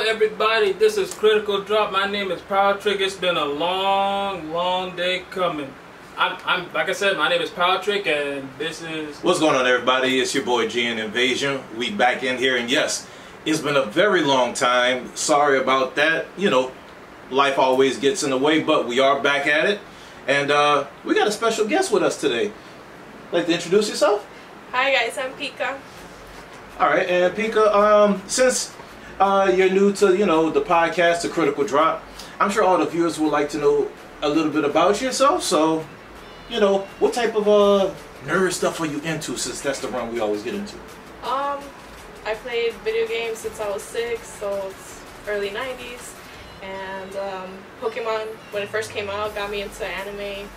everybody, this is Critical Drop. My name is Power Trick. It's been a long day coming. I'm like I said, my name is Power Trick, and this is... What's going on, everybody? It's your boy G in Invasion. We back in here, and yes, it's been a very long time. Sorry about that. You know, life always gets in the way, but we are back at it. And we got a special guest with us today. Like to introduce yourself? Hi guys, I'm Pika. Alright, and Pika, since you're new to, you know, the podcast, The Critical Drop, I'm sure all the viewers would like to know a little bit about yourself. So, you know, what type of nerd stuff are you into, since that's the run we always get into? I played video games since I was 6, so it's early 90s. And Pokemon, when it first came out, got me into anime.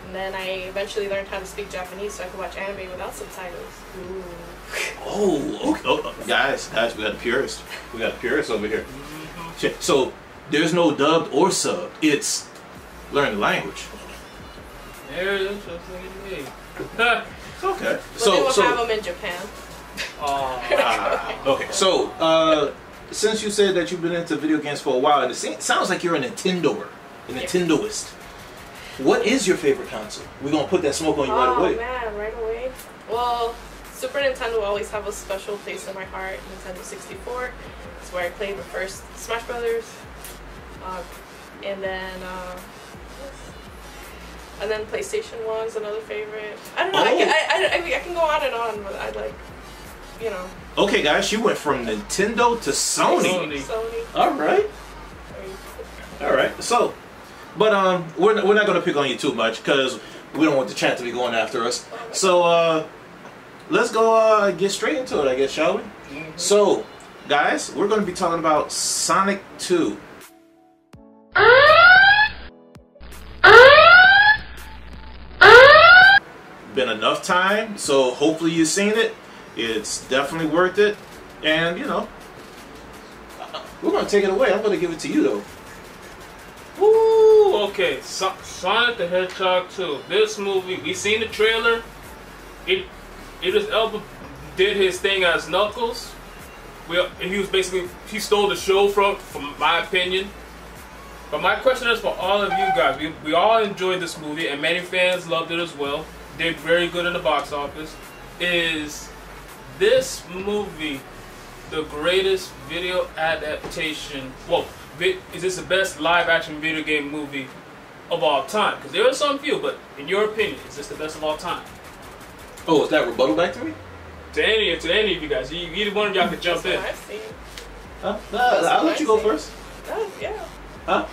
And then I eventually learned how to speak Japanese so I could watch anime without subtitles. Ooh. Oh, okay. Oh, guys, we got a purist. We got a purist over here. So there's no dubbed or subbed. It's learn the language. There it is, just like me. Okay. So they will have them in Japan. Okay. So since you said that you've been into video games for a while, and it sounds like you're a Nintendoer, a Nintendoist. What is your favorite console? We're gonna put that smoke on you right away. Oh man, right away. Well, Super Nintendo will always have a special place in my heart. Nintendo 64. It's where I played the first Smash Brothers. And then PlayStation 1's another favorite. I don't know. I can go on and on, but I like, you know. Okay, guys, she went from Nintendo to Sony. Sony. All right. All right. So, but we're not gonna pick on you too much because we don't want the chat to be going after us. So let's go get straight into it, I guess, shall we? Mm-hmm. So, guys, we're gonna be talking about Sonic 2. Been enough time, so hopefully you've seen it. It's definitely worth it, and you know, we're gonna take it away. I'm gonna give it to you though. Ooh, okay. Sonic the Hedgehog 2. This movie, we seen the trailer. Idris Elba did his thing as Knuckles. He stole the show from my opinion. But my question is for all of you guys. We all enjoyed this movie, and many fans loved it as well. Did very good in the box office. Is this movie the greatest video adaptation? Well, is this the best live-action video game movie of all time? Because there are some few, but in your opinion, is this the best of all time? Oh, is that rebuttal back to me? To any of you guys, either one of y'all could jump in. I've seen. I'll let you go first. Oh yeah. Huh?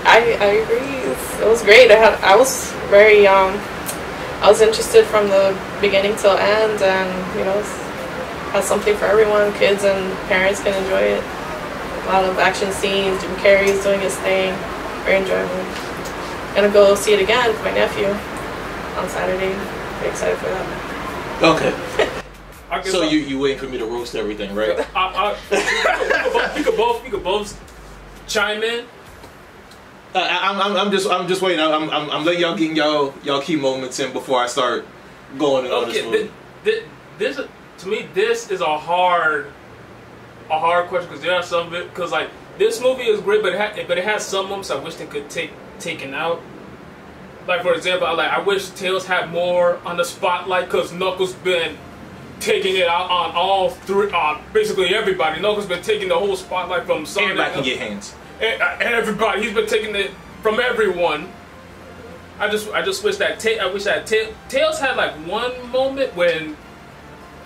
I agree. It was great. I was very I was interested from the beginning till end, and you know, it has something for everyone. Kids and parents can enjoy it. A lot of action scenes. Jim Carrey's doing his thing. Very enjoyable. Gonna go see it again with my nephew on Saturday. Very excited for that. Okay. So you waiting for me to roast everything, right? You could both chime in. I'm just waiting. I'm letting y'all get y'all key moments in before I start going on this movie. This to me, this is a hard question because there are some of it. Because like this movie is great, but it has some moments I wish they could taken out. Like for example, I wish Tails had more on the spotlight because Knuckles been taking it out on all three, basically everybody. Knuckles been taking the whole spotlight from Sonic. Everybody can get hands. Everybody, he's been taking it from everyone. I just wish that Tails had like one moment when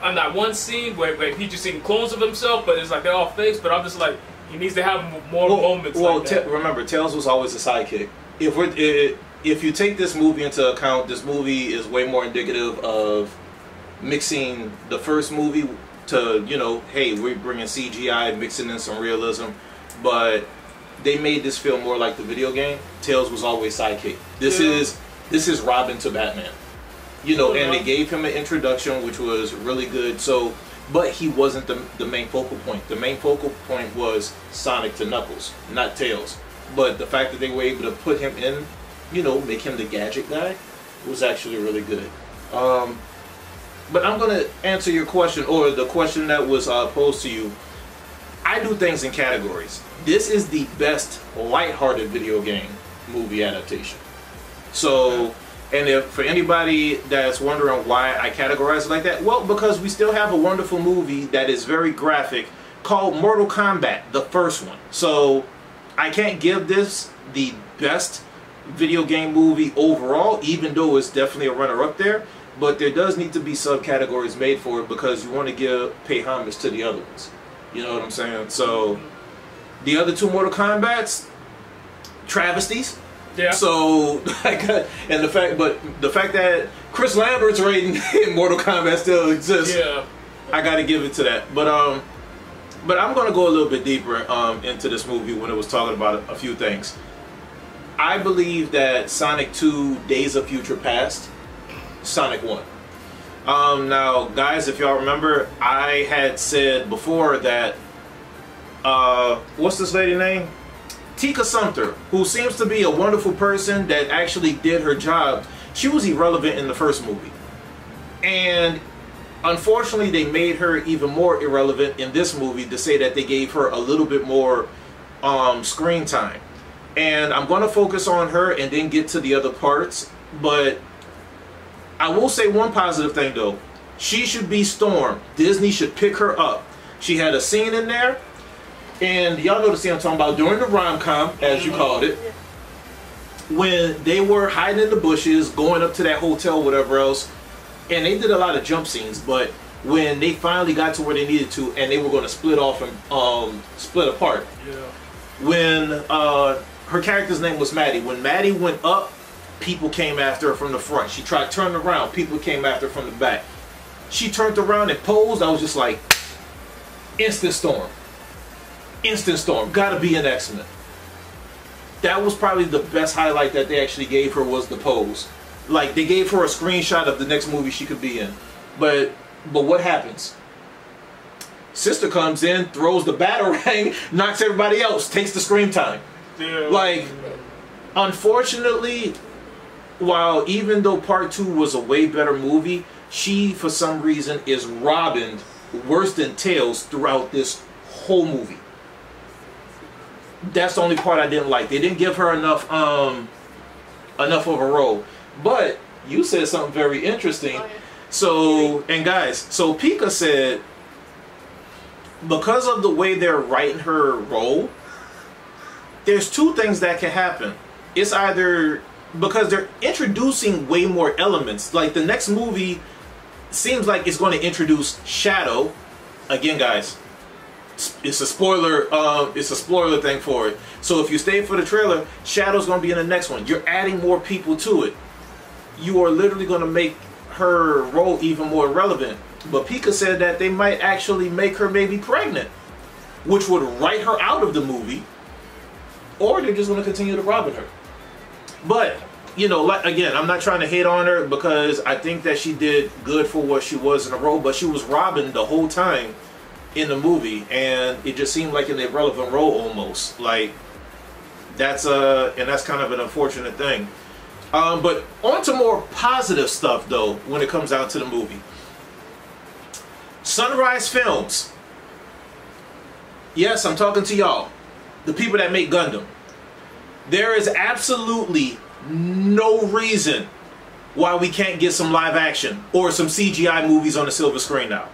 on that one scene where he just seen clones of himself, but it's like they're all fakes. But I'm just like he needs to have more moments. Well, like that. Remember, Tails was always a sidekick. If you take this movie into account, this movie is way more indicative of mixing the first movie to, you know, hey, we're bringing CGI, mixing in some realism, but they made this feel more like the video game. Tails was always sidekick. This is Robin to Batman, you know, and they gave him an introduction which was really good. So, but he wasn't the main focal point. The main focal point was Sonic to Knuckles, not Tails. But the fact that they were able to put him in, you know, make him the gadget guy, was actually really good. But I'm gonna answer your question, or the question that was posed to you. I do things in categories. This is the best lighthearted video game movie adaptation. So, and if for anybody that's wondering why I categorize it like that, well, because we still have a wonderful movie that is very graphic called Mortal Kombat, the first one. So, I can't give this the best video game movie overall, even though it's definitely a runner-up there. But there does need to be subcategories made for it because you want to pay homage to the other ones. You know what I'm saying? So, the other two Mortal Kombats, travesties. Yeah. So, and the fact that Chris Lambert's rating in Mortal Kombat still exists. Yeah. I got to give it to that. But I'm going to go a little bit deeper into this movie when it was talking about a few things. I believe that Sonic 2 Days of Future Past, Sonic 1. Now, guys, if y'all remember, I had said before that, what's this lady's name? Tika Sumpter, who seems to be a wonderful person that actually did her job. She was irrelevant in the first movie. And unfortunately, they made her even more irrelevant in this movie to say that they gave her a little bit more screen time. And I'm going to focus on her and then get to the other parts. But I will say one positive thing, though. She should be Storm. Disney should pick her up. She had a scene in there. And y'all know the scene I'm talking about during the rom-com, as you called it. When they were hiding in the bushes, going up to that hotel, whatever else. And they did a lot of jump scenes. But when they finally got to where they needed to, and they were going to split off and split apart. Yeah. When her character's name was Maddie. When Maddie went up, people came after her from the front. She tried turning around. People came after her from the back. She turned around and posed. I was just like, instant Storm. Instant Storm. Gotta be an X-Men. That was probably the best highlight that they actually gave her, was the pose. Like, they gave her a screenshot of the next movie she could be in. But what happens? Sister comes in, throws the batarang, knocks everybody else, takes the screen time. Yeah. Like, unfortunately, while even though Part 2 was a way better movie, she, for some reason, is Robin worse than Tails throughout this whole movie. That's the only part I didn't like. They didn't give her enough of a role. But you said something very interesting. Oh, yeah. So, and guys, so Pika said, because of the way they're writing her role, there's two things that can happen. It's either because they're introducing way more elements. Like, the next movie seems like it's going to introduce Shadow. Again, guys, it's a spoiler. It's a spoiler thing for it. So if you stay for the trailer, Shadow's going to be in the next one. You're adding more people to it. You are literally going to make her role even more relevant. But Pika said that they might actually make her maybe pregnant, which would write her out of the movie, or they're just going to continue to Robin her. But, you know, like, again, I'm not trying to hate on her because I think that she did good for what she was in a role, but she was Robin the whole time in the movie, and it just seemed like an irrelevant role almost. Like, that's kind of an unfortunate thing. But on to more positive stuff, though, when it comes out to the movie. Sunrise Films. Yes, I'm talking to y'all, the people that make Gundam. There is absolutely no reason why we can't get some live action or some CGI movies on the silver screen now.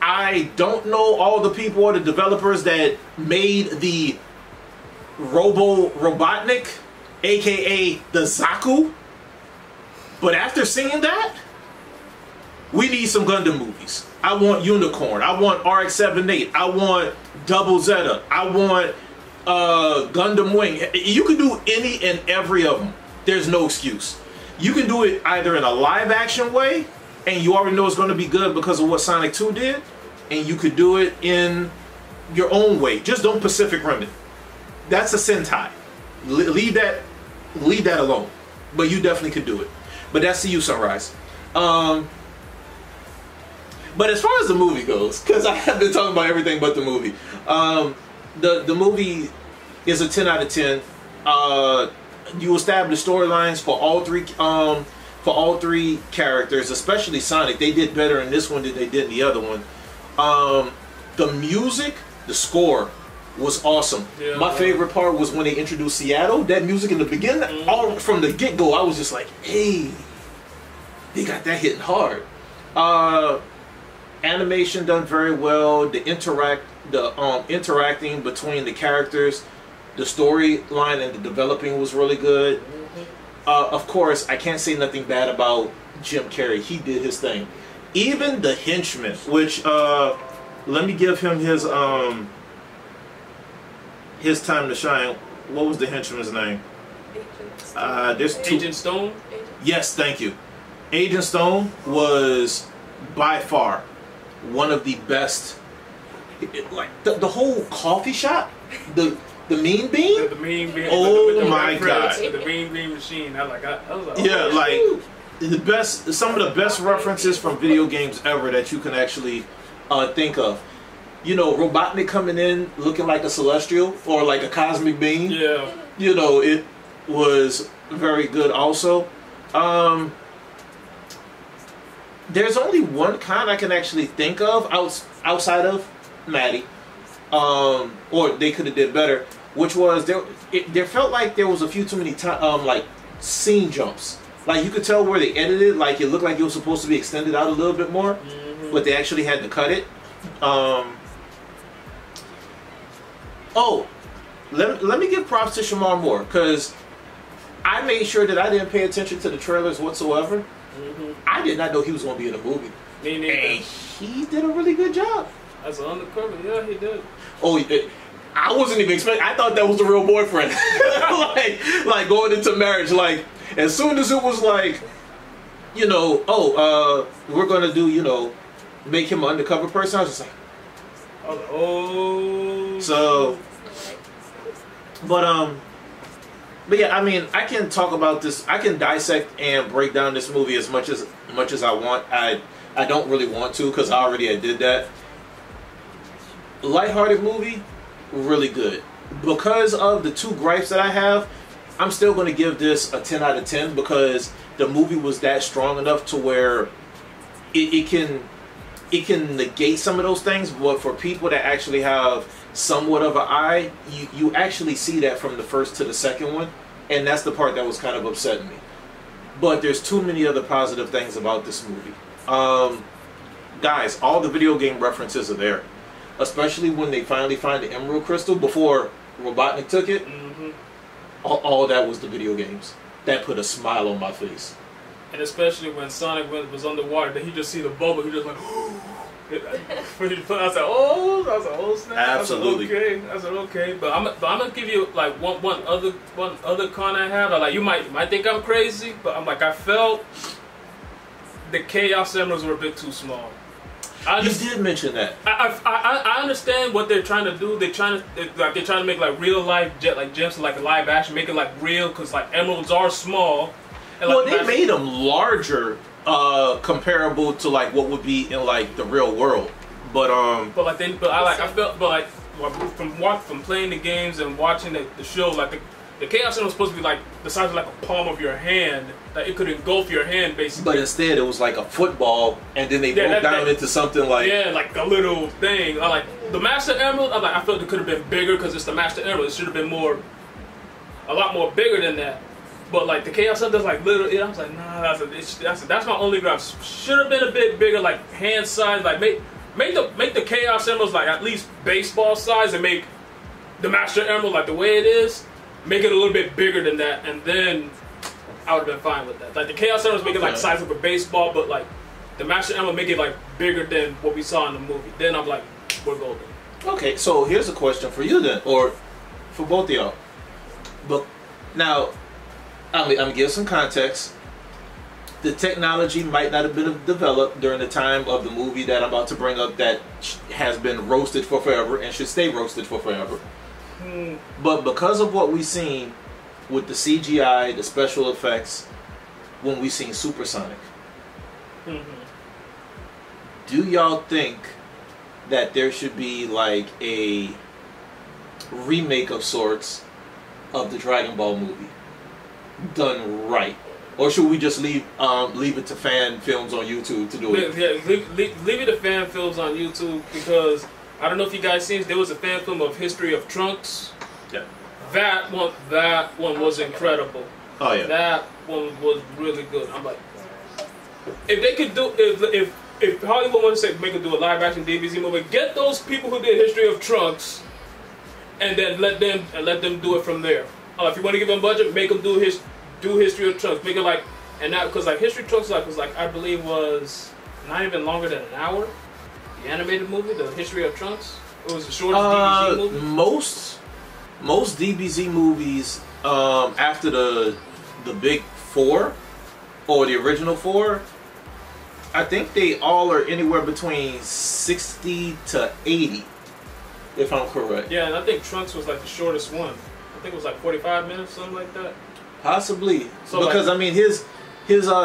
I don't know all the people or the developers that made the Robotnik, aka the Zaku, but after seeing that, we need some Gundam movies. I want Unicorn. I want RX-78. I want Double Zeta. I want Gundam Wing. You can do any and every of them. There's no excuse. You can do it either in a live action way, and you already know it's going to be good because of what Sonic 2 did, and you could do it in your own way. Just don't Pacific Rim it. That's a Sentai. Leave that alone. But you definitely could do it. But that's to you, Sunrise. But as far as the movie goes, because I have been talking about everything but the movie, the movie is a 10 out of 10. You establish storylines for all three characters, especially Sonic. They did better in this one than they did in the other one. The music, the score was awesome. Yeah, My favorite part was when they introduced Seattle. That music in the beginning, all from the get-go, I was just like, hey, they got that hitting hard. Animation done very well. The interacting between the characters, the storyline and the developing was really good. Of course, I can't say nothing bad about Jim Carrey. He did his thing. Even the henchman, which let me give him his time to shine. What was the henchman's name? There's two. Agent Stone? Yes, thank you. Agent Stone was by far one of the best. Like the whole coffee shop, the Mean Bean. The Mean Bean. Oh my God! The Mean Bean machine. I was like, yeah, like the best. Some of the best references from video games ever that you can actually think of. You know, Robotnik coming in looking like a celestial or like a cosmic being. Yeah. You know, it was very good also. There's only one kind I can actually think of outside of Maddie, or they could have did better, which was there felt like there was a few too many like scene jumps. Like you could tell where they edited, like it looked like it was supposed to be extended out a little bit more, but they actually had to cut it. Let me give props to Shamar Moore, because I made sure that I didn't pay attention to the trailers whatsoever. I did not know he was going to be in a movie. Me neither. And he did a really good job. As an undercover, yeah, he did. Oh, I wasn't even expecting. I thought that was the real boyfriend. like going into marriage. Like as soon as it was like, you know, we're going to do, you know, make him an undercover person. I was just like, oh. So, but yeah, I mean, I can talk about this. I can dissect and break down this movie as much as I want. I don't really want to, because I did that. Lighthearted movie, really good. Because of the two gripes that I have, I'm still going to give this a 10 out of 10, because the movie was that strong enough to where it can negate some of those things. But for people that actually have somewhat of an eye, you actually see that from the first to the second one, and that's the part that was kind of upsetting me. But there's too many other positive things about this movie. Guys, all the video game references are there, especially when they finally find the Emerald Crystal before Robotnik took it. All that was the video games. That put a smile on my face. And especially when Sonic was underwater, then he just see the bubble, he just like, I was like, oh snap! Absolutely. I said okay, but I'm gonna give you like one other con I have. Like you might think I'm crazy, but I'm like, I felt the Chaos Emeralds were a bit too small. You did mention that. I understand what they're trying to do. They're trying to make like real life gems, like a live action, make it like real, because like emeralds are small. And, well, like, they made them larger, comparable to like what would be in like the real world. But I felt from playing the games and watching the show, like the Chaos Emerald was supposed to be like the size of like a palm of your hand, that it could engulf your hand basically. But instead, it was like a football, and then they broke down into something like like a little thing. Like the Master Emerald, I felt it could have been bigger because it's the Master Emerald. It should have been a lot more bigger than that. But like the Chaos Emerald, like little. I was like, nah, that's my only gripe. Should have been a bit bigger, like hand size. Like make the Chaos Emeralds like at least baseball size, and make the Master Emerald like the way it is. Make it a little bit bigger than that, and then I would have been fine with that. Like the Chaos Emeralds make it like size of a baseball, but like the Master Emerald make it like bigger than what we saw in the movie. Then I'm like, we're golden. Okay, so here's a question for you then, or for both of y'all. But now, I'm gonna give some context. The technology might not have been developed during the time of the movie that I'm about to bring up, that has been roasted for forever and should stay roasted for forever. But because of what we've seen with the CGI, the special effects, when we seen Supersonic, do y'all think that there should be like a remake of sorts of the Dragon Ball movie done right? Or should we just leave it to fan films on YouTube to do it? Yeah, leave it to fan films on YouTube, because I don't know if you guys seen. There was a fan film of History of Trunks. Yeah. That one was incredible. Oh yeah. That one was really good. I'm like, if they could do, if Hollywood wants to say make them do a live action DBZ movie, get those people who did History of Trunks, and then let them do it from there. If you want to give them budget, make them do History of Trunks. Make it like, and that because like History of Trunks was like I believe was not even longer than an hour. The animated movie, the History of Trunks, it was the shortest DBZ movie. Most DBZ movies after the big four or the original four, I think they all are anywhere between 60 to 80, if I'm correct. Yeah, and I think Trunks was like the shortest one. I think it was like 45 minutes, something like that. Possibly, so because like, I mean his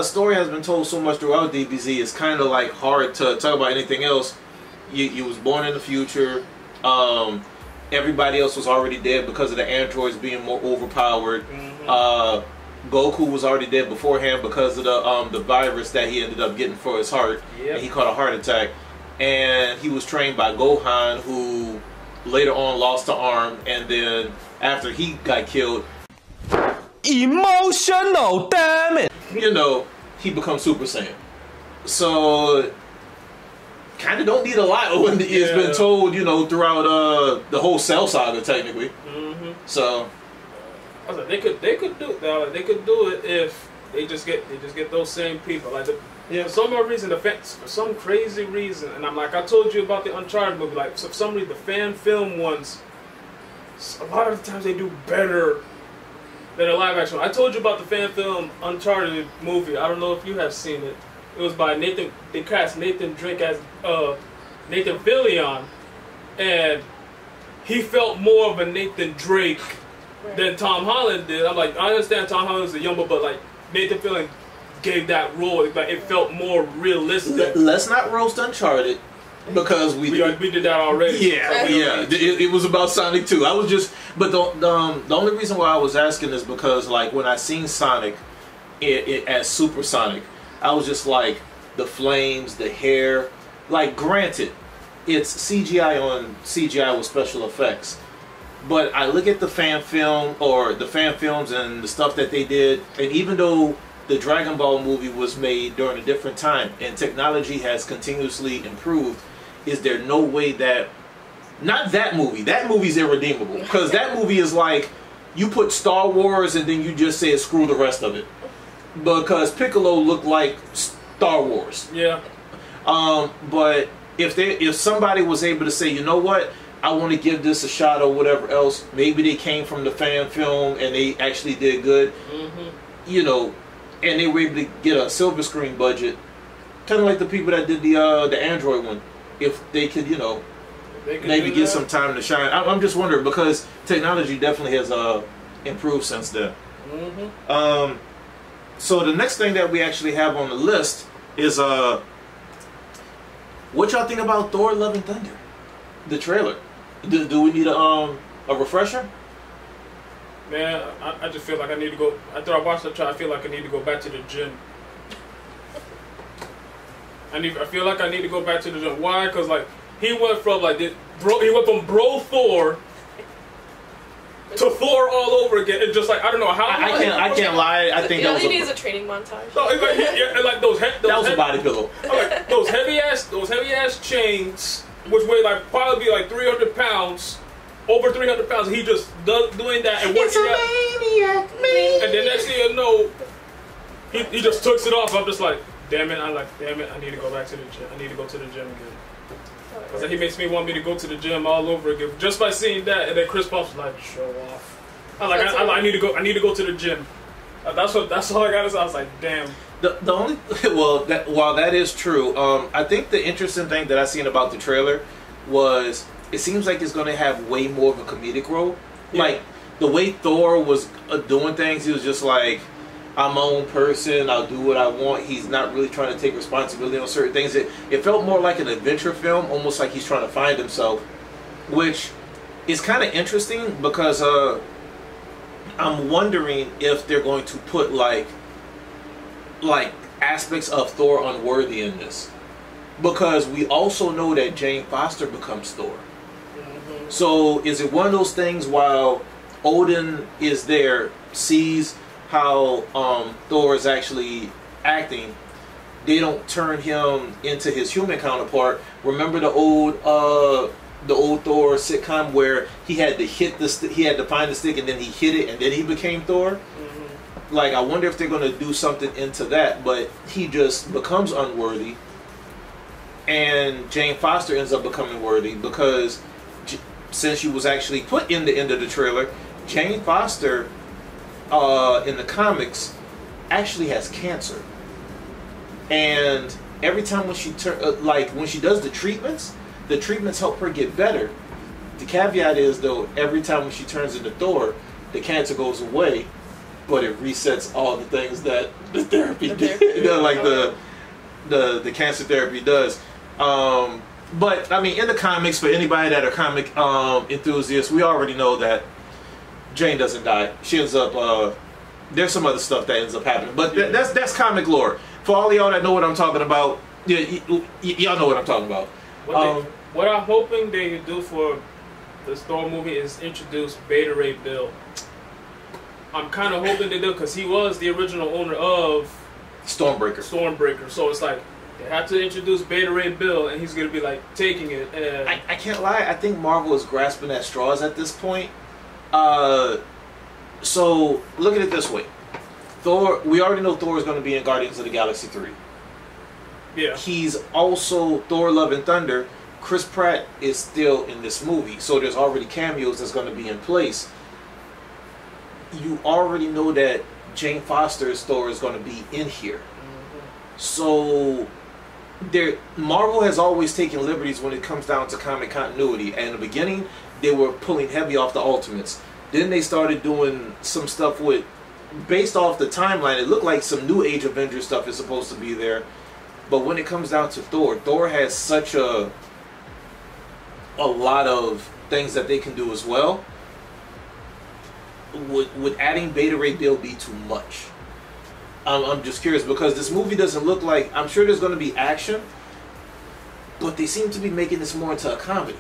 story has been told so much throughout DBZ. It's kind of like hard to talk about anything else. You was born in the future. Everybody else was already dead because of the androids being more overpowered. Mm-hmm. Goku was already dead beforehand because of the virus that he ended up getting for his heart. Yep. And he caught a heart attack. And he was trained by Gohan, who later on lost the arm. And then after he got killed, emotional, damn it! You know, he becomes Super Saiyan. So kind of don't need a lot when it's been told, you know, throughout the whole Cell saga technically. Mm-hmm. So I was like, they could do that. They could do it if they just get those same people. Like for some reason, for some crazy reason, and I'm like, I told you about the Uncharted movie. Like for some reason, the fan film ones, a lot of the times they do better than a live action. I told you about the fan film Uncharted movie. I don't know if you have seen it. It was by Nathan. They cast Nathan Drake as Nathan Fillion, and he felt more of a Nathan Drake than Tom Holland did. I'm like, I understand Tom Holland is a younger, but like Nathan Fillion gave that role. Like it felt more realistic. Let's not roast Uncharted because we did that already. Yeah, yeah. It was about Sonic 2. I was just, but the only reason why I was asking is because like when I seen Sonic as Super Sonic, I was just like, the flames, the hair. Like, granted, it's CGI on CGI with special effects. But I look at the fan film, or the fan films and the stuff that they did, and even though the Dragon Ball movie was made during a different time, and technology has continuously improved, is there no way that... Not that movie's irredeemable. Because that movie is like, you put Star Wars and then you just say screw the rest of it. Because Piccolo looked like Star Wars. Yeah. But if somebody was able to say, you know what, I want to give this a shot or whatever else, maybe they came from the fan film and they actually did good, you know, and they were able to get a silver screen budget, kind of like the people that did the Android one. If they could, you know, maybe get some time to shine. I'm just wondering because technology definitely has improved since then. So the next thing that we actually have on the list is what y'all think about Thor: Love and Thunder, the trailer? Do we need a refresher? Man, I just feel like I need to go. After I watched the trailer, I feel like I need to go back to the gym. I feel like I need to go back to the gym. Why? Because like he went from like this, he went from bro Thor to Thor all over again. It's just like I don't know how. I can't lie. I think that was he needs a training montage. No, like those that was a body pillow. Like those heavy ass chains, which weigh like probably be like 300 pounds, over 300 pounds. He just doing that and working out. And then next thing you know, he just tucks it off. I'm just like, damn it! I need to go back to the gym. I need to go to the gym again. Because he makes me want me to go to the gym all over again just by seeing that. And then Chris Paul's like, show off. I need to go. I need to go to the gym. That's all I gotta say. I was like, damn. The only while that is true, I think the interesting thing that I seen about the trailer was it seems like it's going to have way more of a comedic role. Yeah. Like the way Thor was doing things, he was just like, I'm my own person, I'll do what I want. He's not really trying to take responsibility on certain things. It felt more like an adventure film, almost like he's trying to find himself, which is kind of interesting because I'm wondering if they're going to put like aspects of Thor unworthy in this. because we also know that Jane Foster becomes Thor. So is it one of those things while Odin is there, sees how Thor is actually acting, they don't turn him into his human counterpart? Remember the old Thor sitcom where he had to hit he had to find the stick and then he hit it and then he became Thor? Like, I wonder if they're going to do something into that, but he just becomes unworthy and Jane Foster ends up becoming worthy because since she was actually put in the end of the trailer, Jane Foster in the comics actually has cancer, and every time when she when she does the treatments help her get better. The caveat is though, every time when she turns into Thor, the cancer goes away, but it resets all the things that the therapy did, like the cancer therapy does. But I mean, in the comics, for anybody that are comic enthusiasts, we already know that Jane doesn't die. She ends up. There's some other stuff that ends up happening, but that's comic lore. For all of y'all that know what I'm talking about, y'all know what I'm talking about. What I'm hoping they do for this Thor movie is introduce Beta Ray Bill. I'm kind of hoping they do because he was the original owner of Stormbreaker. So it's like, they have to introduce Beta Ray Bill, and he's going to be like taking it. And I can't lie. I think Marvel is grasping at straws at this point. So look at it this way: Thor. We already know Thor is going to be in Guardians of the Galaxy 3. Yeah. He's also Thor: Love and Thunder. Chris Pratt is still in this movie, so there's already cameos that's going to be in place. You already know that Jane Foster's Thor is going to be in here. So Marvel has always taken liberties when it comes down to comic continuity. And in the beginning, they were pulling heavy off the Ultimates. Then they started doing some stuff based off the timeline. It looked like some New Age Avengers stuff is supposed to be there. But when it comes down to Thor has such a lot of things that they can do as well. Would adding Beta Ray Bill be too much? I'm just curious because this movie doesn't look like... I'm sure there's going to be action, but they seem to be making this more into a comedy.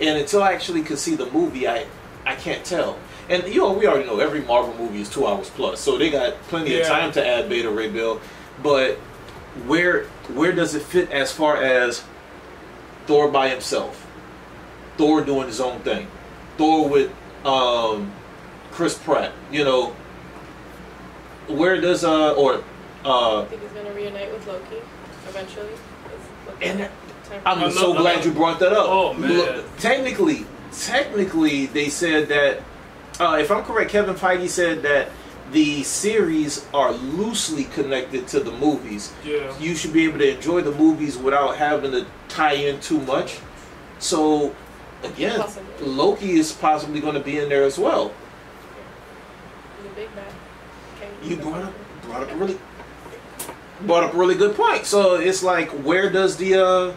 And until I actually could see the movie, I can't tell. And we already know every Marvel movie is 2 hours plus, so they got plenty of time to add Beta Ray Bill. But where does it fit as far as Thor by himself? Thor doing his own thing. Thor with Chris Pratt, where does I think he's gonna reunite with Loki eventually. And I'm so glad you brought that up. Oh man! Technically, they said that if I'm correct, Kevin Feige said that the series are loosely connected to the movies. Yeah. You should be able to enjoy the movies without having to tie in too much. So again, Loki is possibly going to be in there as well. The big bad. You brought up a really good point. So it's like, where does the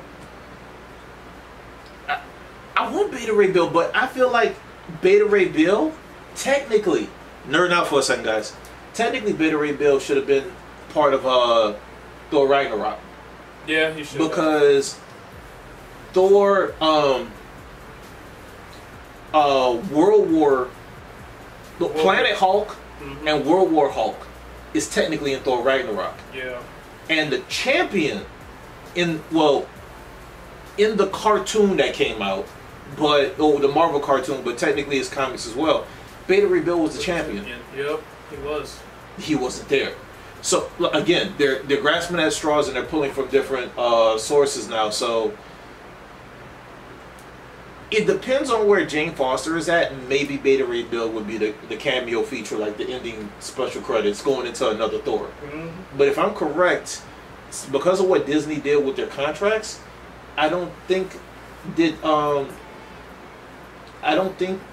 I want Beta Ray Bill, but I feel like Beta Ray Bill technically, nerd out for a second, guys. Technically, Beta Ray Bill should have been part of Thor Ragnarok. Yeah, he should. Because Thor Planet Hulk and World War Hulk is technically in Thor Ragnarok. Yeah. And the champion in the cartoon that came out, the Marvel cartoon, but technically it's comics as well. Beta Ray Bill was the champion. Yep, he was. He wasn't there. So again, they're grasping at straws and they're pulling from different sources now. So it depends on where Jane Foster is at. Maybe Beta Ray Bill would be the cameo feature, like the ending special credits going into another Thor. But if I'm correct, because of what Disney did with their contracts, I don't think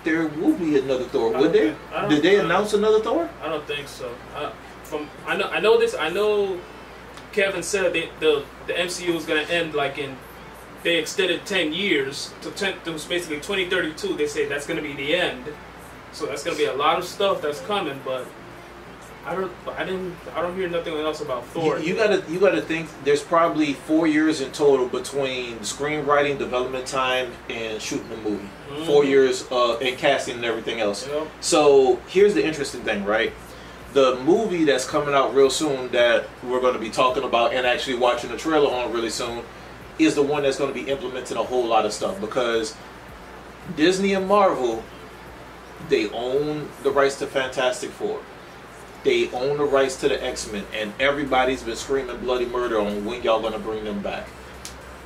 there will be another Thor. Would there? Did they announce another Thor? I don't think so. I know this. I know Kevin said the MCU is going to end they extended 10 years to basically 2032. They say that's going to be the end. So that's going to be a lot of stuff that's coming. But I don't hear nothing else about Thor. You gotta think. There's probably 4 years in total between screenwriting, development time, and shooting the movie. 4 years and casting and everything else. Yep. So here's the interesting thing, right? The movie that's coming out real soon that we're going to be talking about and actually watching the trailer on really soon is the one that's going to be implementing a whole lot of stuff, because Disney and Marvel, they own the rights to Fantastic Four. They own the rights to the X-Men, and everybody's been screaming bloody murder on when y'all going to bring them back.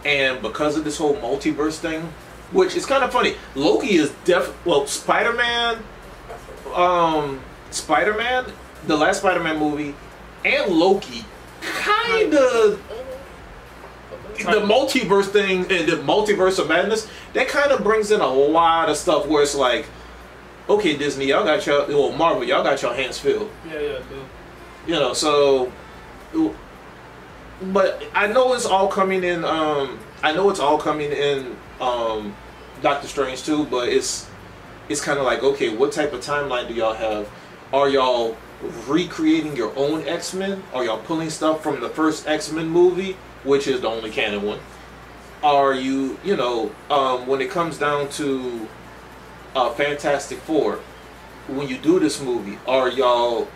And because of this whole multiverse thing, which is kind of funny, Loki is Spider-Man, the last Spider-Man movie, and Loki, kind of, the multiverse thing and the multiverse of madness, that kind of brings in a lot of stuff where it's like, okay, Disney, y'all got your, well, Marvel, y'all got your hands filled. Yeah, dude. You know, so, but I know it's all coming in, Doctor Strange too, but it's kind of like, okay, what type of timeline do y'all have? Are y'all recreating your own X-Men? Are y'all pulling stuff from the first X-Men movie, which is the only canon one? Are you, when it comes down to Fantastic Four, when you do this movie, are y'all,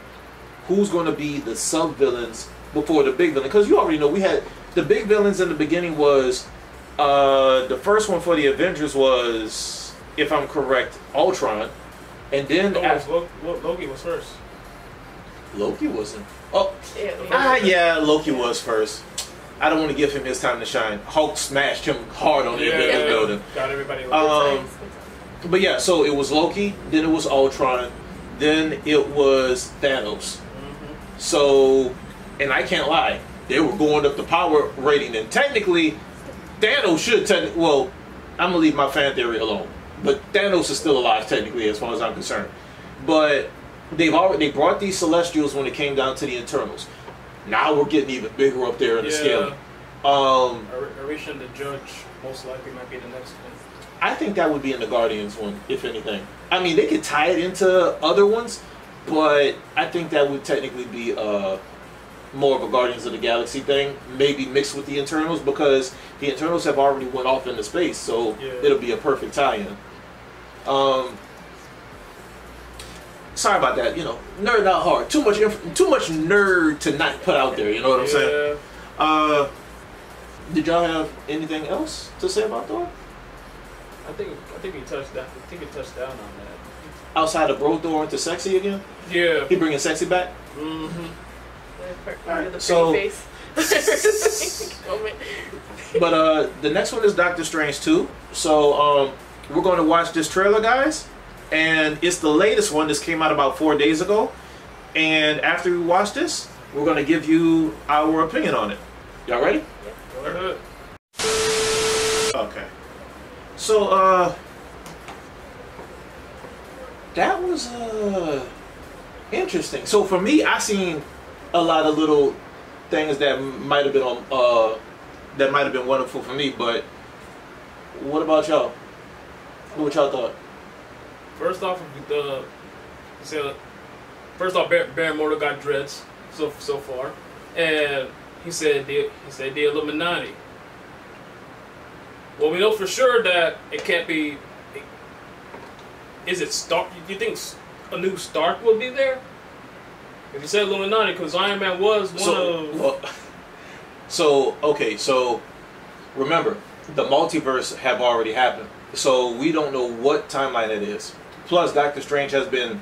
who's going to be the sub-villains before the big villain? Because you already know we had the big villains in the beginning was, the first one for the Avengers was, if I'm correct, Ultron. And then Loki was first. Loki wasn't. Loki was first. I don't want to give him his time to shine. Hulk smashed him hard on the building. Got everybody. But yeah, so it was Loki, then it was Ultron, then it was Thanos. So, and I can't lie, they were going up the power rating, and technically, Thanos should well, I'm gonna leave my fan theory alone. But Thanos is still alive technically, as far as I'm concerned. But they brought these Celestials when it came down to the Eternals. Now we're getting even bigger up there in the scale. Arisha and the Judge most likely might be the next one. I think that would be in the Guardians one, if anything. I mean, they could tie it into other ones, but I think that would technically be more of a Guardians of the Galaxy thing, maybe mixed with the Eternals, because the Eternals have already went off into space, so it'll be a perfect tie-in. Sorry about that, nerd out hard. Too much nerd to not put out there. You know what I'm saying? Did y'all have anything else to say about Thor? I think he touched down. I think he touched down on that. Outside of bro Thor into sexy again? Yeah. He bringing sexy back? Alright, so. face. But the next one is Doctor Strange 2. So we're going to watch this trailer, guys. And it's the latest one. This came out about 4 days ago. And after we watch this, we're going to give you our opinion on it. Y'all ready? Yeah. Go ahead. Okay. So, that was interesting. So for me, I seen a lot of little things that might have been wonderful for me. But what about y'all? What y'all thought? First off, Barrymore got dreads so far, and he said the Illuminati. Well, we know for sure that it can't be. Is it Stark? Do you think a new Stark will be there? If you said Illuminati, because Iron Man was one of. So remember, the multiverse have already happened. So we don't know what timeline it is. Plus, Doctor Strange has been,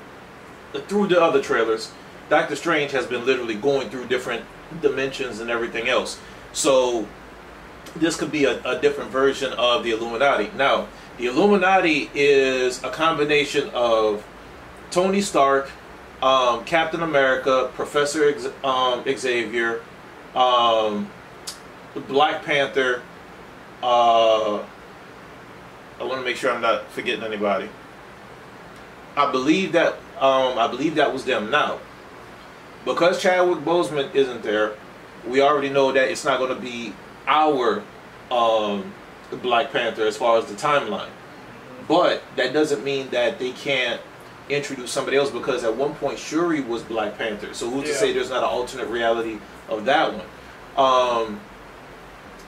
through the other trailers, Doctor Strange has been literally going through different dimensions and everything else. So this could be a different version of the Illuminati. Now, the Illuminati is a combination of Tony Stark, Captain America, Professor Xavier, Black Panther. I want to make sure I'm not forgetting anybody. I believe that was them. Now, because Chadwick Boseman isn't there, we already know that it's not going to be our Black Panther as far as the timeline. But that doesn't mean that they can't introduce somebody else, because at one point Shuri was Black Panther. So who's to say there's not an alternate reality of that one?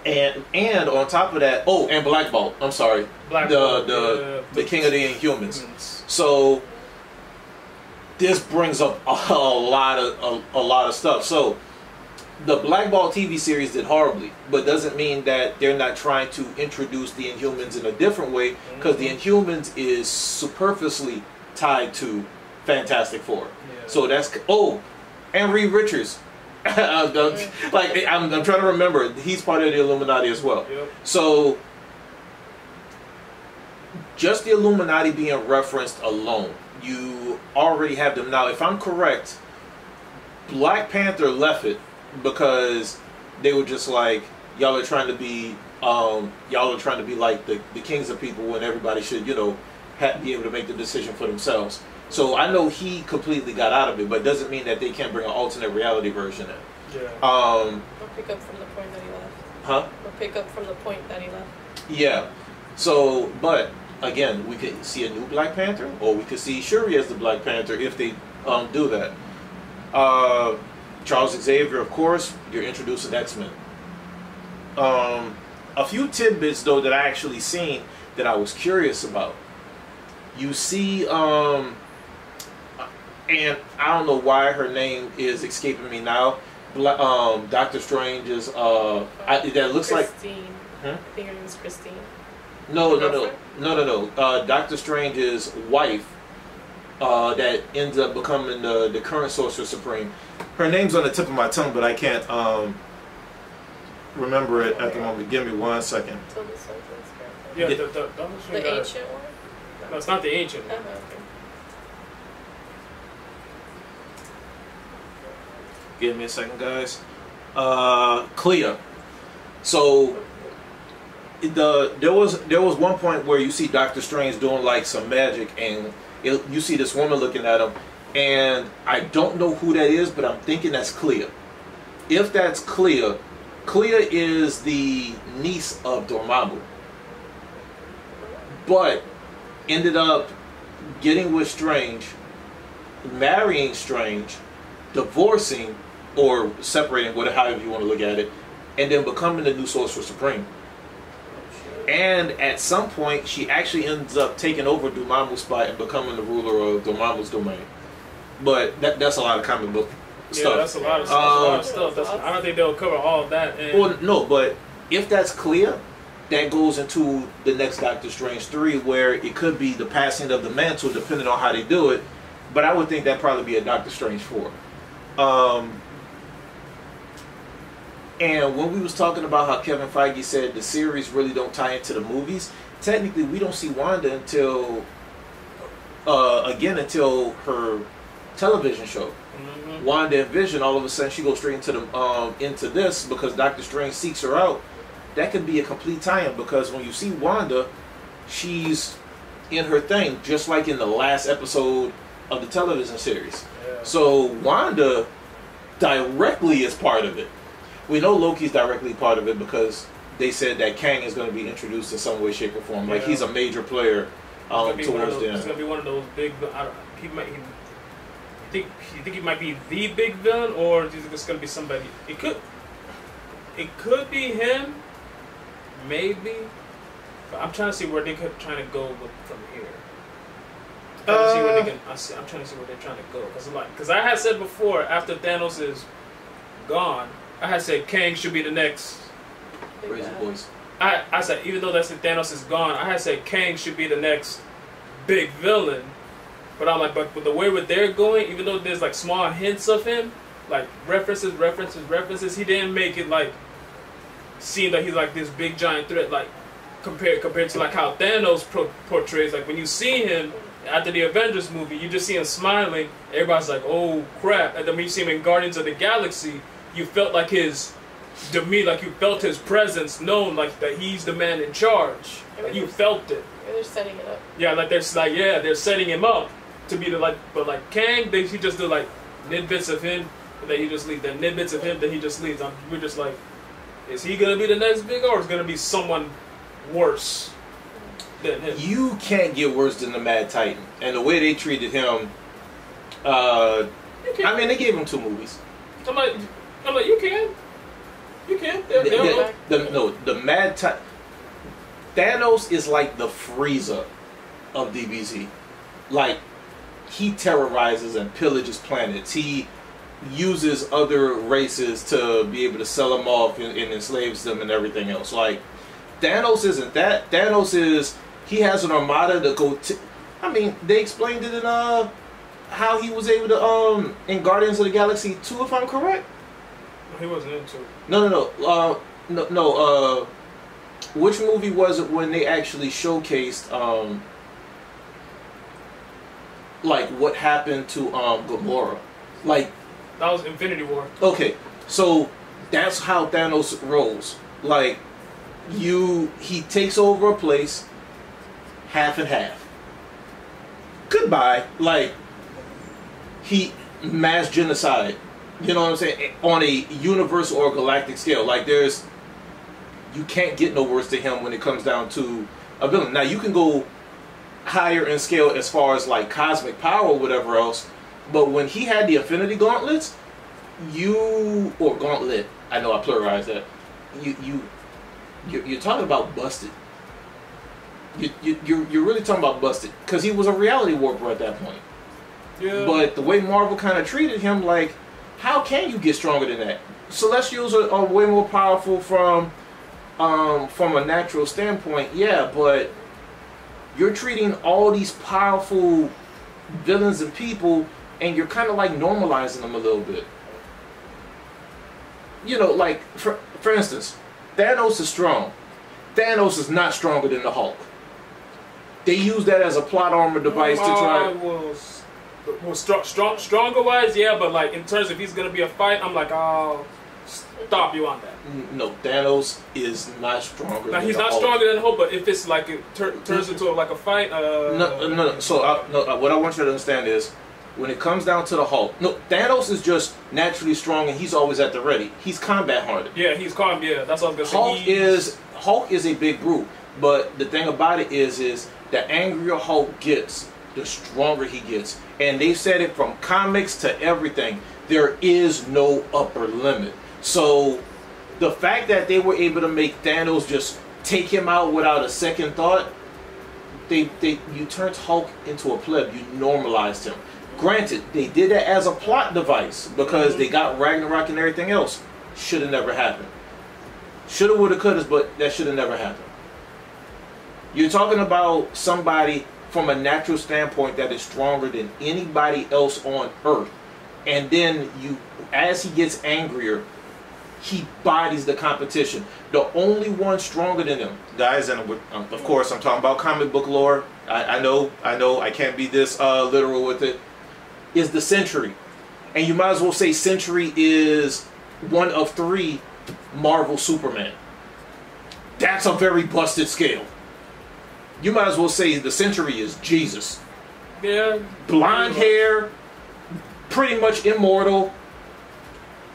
And on top of that, and Black Bolt. I'm sorry, the King of the Inhumans. So this brings up a lot of stuff. So the Black Bolt TV series did horribly, but doesn't mean that they're not trying to introduce the Inhumans in a different way, because the Inhumans is superfluously tied to Fantastic Four. Yeah. So that's and Reed Richards. I'm trying to remember. He's part of the Illuminati as well. Yep. So just the Illuminati being referenced alone, you already have them. Now, if I'm correct, Black Panther left it because they were just like, y'all are trying to be like the kings of people, when everybody should, be able to make the decision for themselves. So I know he completely got out of it, but it doesn't mean that they can't bring an alternate reality version in. Yeah. We'll pick up from the point that he left. Huh? We'll pick up from the point that he left. Yeah. So, but again, we could see a new Black Panther, or we could see Shuri as the Black Panther if they do that. Charles Xavier, of course, you're introducing X-Men. A few tidbits though that I actually seen that I was curious about. You see, and I don't know why her name is escaping me now. Doctor Strange is that looks Christine. Like. I think her name is Christine. No. Doctor Strange's wife that ends up becoming the current Sorcerer Supreme. Her name's on the tip of my tongue, but I can't remember it at the moment. Give me 1 second. Yeah, the ancient one? No, it's not the ancient one. Okay. Give me a second, guys. Clea. So there was one point where you see Doctor Strange doing like some magic, and you see this woman looking at him, and I don't know who that is, but I'm thinking that's Clea. If that's Clea is the niece of Dormammu, but ended up getting with Strange, marrying Strange, divorcing or separating, whatever, however you want to look at it, and then becoming the new Sorcerer Supreme. And at some point, she actually ends up taking over Dormammu's spot and becoming the ruler of Dormammu's domain. But that's a lot of comic book stuff. Yeah, that's a lot of stuff. I don't think they'll cover all of that. Well, no, but if that's clear, that goes into the next Doctor Strange 3, where it could be the passing of the mantle, depending on how they do it. But I would think that'd probably be a Doctor Strange 4. And when we was talking about how Kevin Feige said the series really don't tie into the movies, technically we don't see Wanda until her television show. Mm-hmm. Wanda and Vision, all of a sudden she goes straight into this because Doctor Strange seeks her out. That could be a complete tie-in, because when you see Wanda, she's in her thing, just like in the last episode of the television series. Yeah. So Wanda directly is part of it. We know Loki's directly part of it because they said that Kang is going to be introduced in some way, shape, or form. Yeah. Like, he's a major player towards the end. He's going to be one of those big... You think he might be the big villain, or do you think it's going to be somebody? It could be him, maybe. But I'm trying to see where they're trying to go from here. I'm trying to see where they're trying to go, because I had said before, after Thanos is gone, I had said Kang should be the next. Raise the voice. I said, even though Thanos is gone, I had said Kang should be the next big villain. But I'm like, but the way where they're going, even though there's like small hints of him, like references, he didn't make it like seem that he's like this big giant threat, like compared to like how Thanos portrays. Like when you see him after the Avengers movie, you just see him smiling. Everybody's like, oh crap! And then when you see him in Guardians of the Galaxy, you felt like his demeanor, like you felt his presence, known like that he's the man in charge. Like you felt it. They're setting it up. Yeah, they're setting him up to be but like Kang, he just do like nidbits of him, and then he just leaves. Then nidbits of him, then he just leaves. We're just like, is he gonna be the next big, or is gonna be someone worse? than him. You can't get worse than the Mad Titan, and the way they treated him. I mean, they gave him 2 movies. I'm like, you can. The Mad Titan. Thanos is like the Frieza of DBZ. Like, he terrorizes and pillages planets. He uses other races to be able to sell them off and enslaves them and everything else. Like, Thanos isn't that. Thanos is, he has an armada to go to. I mean, they explained it in how he was able to in Guardians of the Galaxy 2, if I'm correct. He wasn't into it. No. Which movie was it when they actually showcased like what happened to Gamora? Like, that was Infinity War. Okay, so that's how Thanos rolls. Like, he takes over a place, half and half. Goodbye. Like, he mass genocide. You know what I'm saying? On a universal or galactic scale. Like, you can't get no worse than him when it comes down to a villain. Now, you can go higher in scale as far as like cosmic power or whatever else, but when he had the Infinity Gauntlets, or Gauntlet, I know I pluralized that. You're talking about busted. You're really talking about busted, because he was a reality warper at that point. Yeah. But the way Marvel kind of treated him, like, how can you get stronger than that? Celestials are way more powerful from a natural standpoint, yeah, but you're treating all these powerful villains and people, and you're kind of like normalizing them a little bit. You know, like, for instance, Thanos is strong. Thanos is not stronger than the Hulk. They use that as a plot armor device to try. Stronger wise, yeah, but like in terms of he's gonna be a fight, I'm like, I'll stop you on that. No, Thanos is not stronger. Now than he's the not Hulk. stronger than the Hulk, but if it's like it turns into like a fight, no. So what I want you to understand is, when it comes down to the Hulk, no, Thanos is just naturally strong and he's always at the ready. He's combat hardened. Yeah, he's calm. Yeah, that's what I was gonna say. Hulk is a big brute, but the thing about it is the angrier Hulk gets, the stronger he gets. And they've said it from comics to everything. There is no upper limit. So the fact that they were able to make Thanos just take him out without a second thought, you turned Hulk into a pleb. You normalized him. Granted, they did that as a plot device because they got Ragnarok and everything else. Should have never happened. Shoulda, woulda, coulda, but that should have never happened. You're talking about somebody from a natural standpoint that is stronger than anybody else on Earth. And then as he gets angrier, he bodies the competition. The only one stronger than him, guys, and of course I'm talking about comic book lore. I know, I can't be this literal with it. Is the Sentry. And you might as well say Sentry is one of 3 Marvel Superman. That's a very busted scale. You might as well say the Sentry is Jesus. Yeah. Blonde hair, pretty much immortal.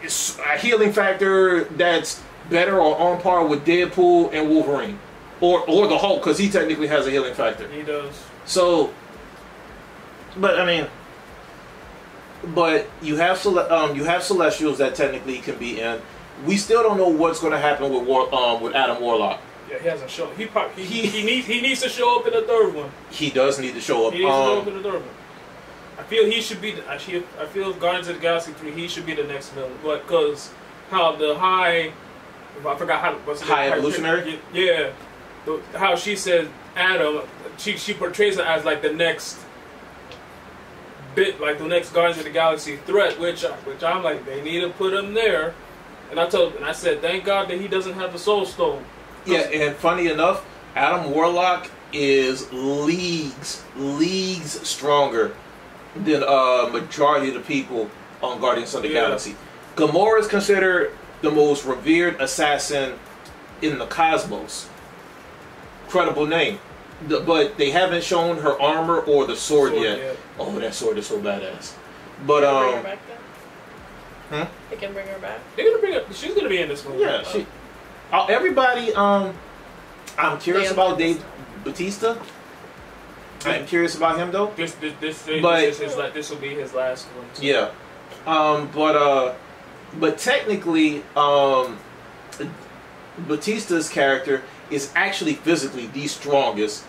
It's a healing factor that's better or on par with Deadpool and Wolverine. Or the Hulk, because he technically has a healing factor. He does. So, but you have Celestials that technically can be in. We still don't know what's going to happen with Adam Warlock. Yeah, he hasn't shown. He needs to show up in the 3rd one. He does need to show up. He needs to show up in the 3rd one. I feel he should be. I feel Guardians of the Galaxy 3. He should be the next villain, but because how the I forgot how what's the High Evolutionary. Yeah, how she said Adam. She portrays it as like the next like the next Guardians of the Galaxy threat, which I'm like, they need to put him there. And I said, thank God that he doesn't have the Soul Stone. Yeah, and funny enough, Adam Warlock is leagues stronger than majority of the people on Guardians of the Galaxy. Gamora is considered the most revered assassin in the cosmos. Credible name. But they haven't shown her armor or the sword yet. Oh, that sword is so badass. But bring her back then? They can bring her back. They're gonna bring her. She's gonna be in this movie. Yeah, everybody. I'm curious about Batista. I'm curious about him though. This will be his last one. Too. Yeah. But technically, Batista's character is actually physically the strongest.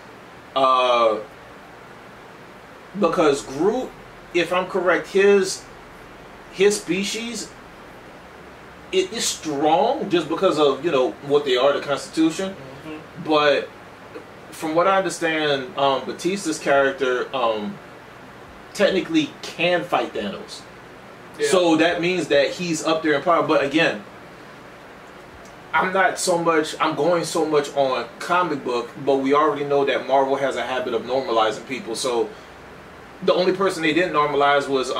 Because Groot, if I'm correct, his species, it is strong just because of, you know, what they are, the Constitution. Mm-hmm. But from what I understand, Batista's character technically can fight Thanos. Yeah. So that means that he's up there in power. But again, I'm going so much on comic book, but we already know that Marvel has a habit of normalizing people. So the only person they didn't normalize was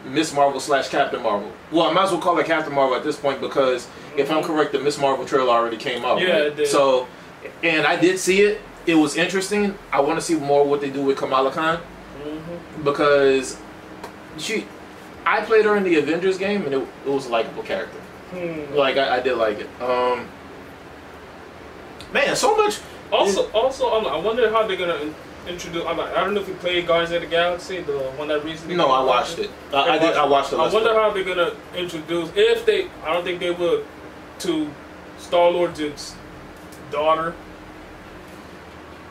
Miss Marvel / Captain Marvel. Well, I might as well call her Captain Marvel at this point because if I'm correct, the Miss Marvel trailer already came out. Yeah, right? it did. So, and I did see it. It was interesting. I want to see more what they do with Kamala Khan because I played her in the Avengers game and it was a likable character. Like I did like it. Man, so much. Also, I wonder how they're gonna introduce. I don't know if you played Guardians of the Galaxy, the one that recently. No, I watched it. I watched it. I wonder how they're gonna introduce. If they, I don't think they would, to Star-Lord's daughter.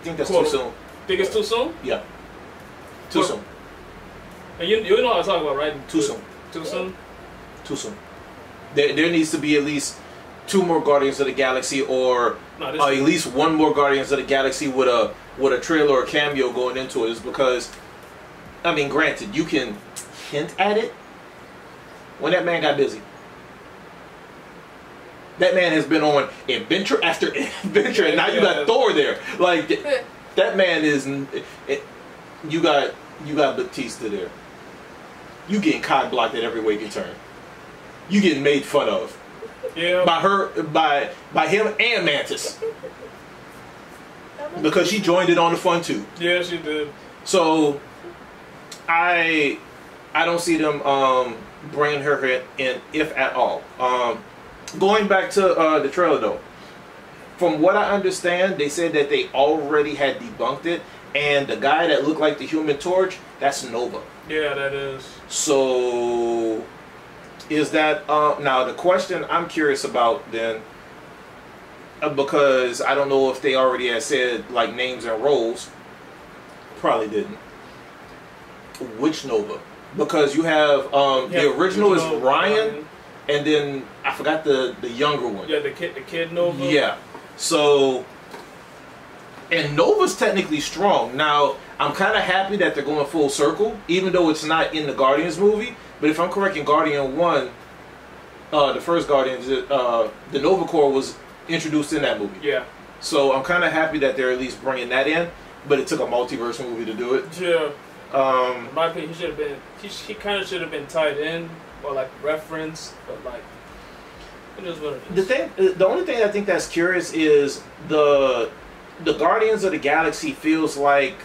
I think that's too soon. Think it's too soon? Yeah. Too soon. And you know what I'm talking about, right? Too soon. Too soon. Too soon. There needs to be at least 2 more Guardians of the Galaxy, or at least 1 more Guardians of the Galaxy with a trailer or cameo going into it. Is because, I mean, granted, you can hint at it when that man got busy. That man has been on adventure after adventure, and now you got Thor there. Like that man is. You got Batista there. You getting cock blocked at every way you turn. You getting made fun of. Yeah. By him and Mantis. Because she joined it on the fun too. Yeah, she did. So I don't see them bringing her in, if at all. Going back to the trailer though, from what I understand, they said that they already had debunked it, and the guy that looked like the Human Torch, that's Nova. Yeah, that is. So is that now the question I'm curious about then, because I don't know if they already had said like names and roles. Probably didn't. Which Nova? Because you have the original is Ryan, and then I forgot the younger one. Yeah, the kid Nova. Yeah. So, and Nova's technically strong. Now, I'm kind of happy that they're going full circle, even though it's not in the Guardians movie. But if I'm correct, in Guardian 1, the first Guardians, the Nova Corps was introduced in that movie. Yeah. So I'm kind of happy that they're at least bringing that in. But it took a multiverse movie to do it. Yeah. In my opinion, he should have been. He kind of should have been tied in or like referenced, but like. It is what it is. The only thing I think that's curious is the Guardians of the Galaxy feels like,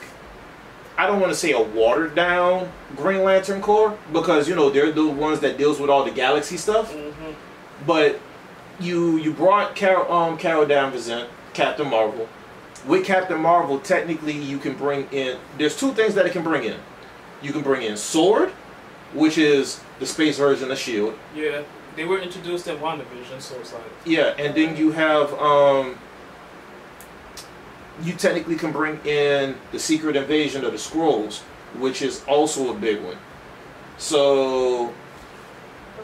I don't want to say a watered down Green Lantern Corps, because you know they're the ones that deals with all the galaxy stuff. Mm-hmm. But you brought Carol Danvers in, Captain Marvel. With Captain Marvel, technically you can bring in. There's 2 things that it can bring in. You can bring in Sword, which is the space version of S.H.I.E.L.D. Yeah. They were introduced in WandaVision, so it's like... Yeah, and then you have... you technically can bring in the Secret Invasion of the Skrulls, which is also a big one. So...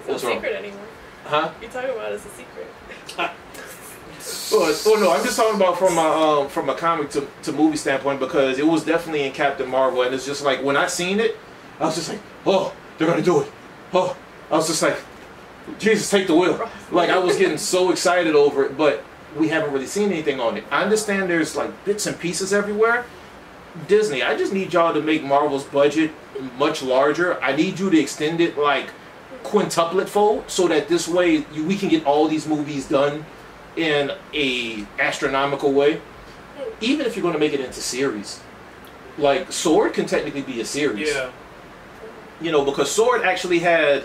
It's not a secret anymore. Huh? You talking about it as a secret. Oh no, I'm just talking about from a comic to movie standpoint, because it was definitely in Captain Marvel, and it's just like, when I seen it, I was just like, oh, they're going to do it. Oh, I was just like... Jesus, take the wheel. Like, I was getting so excited over it, but we haven't really seen anything on it. I understand there's like bits and pieces everywhere. Disney, I just need y'all to make Marvel's budget much larger. I need you to extend it like quintuplet fold, so that this way we can get all these movies done in a astronomical way. Even if you're going to make it into series. Like, Sword can technically be a series. Yeah. You know, because Sword actually had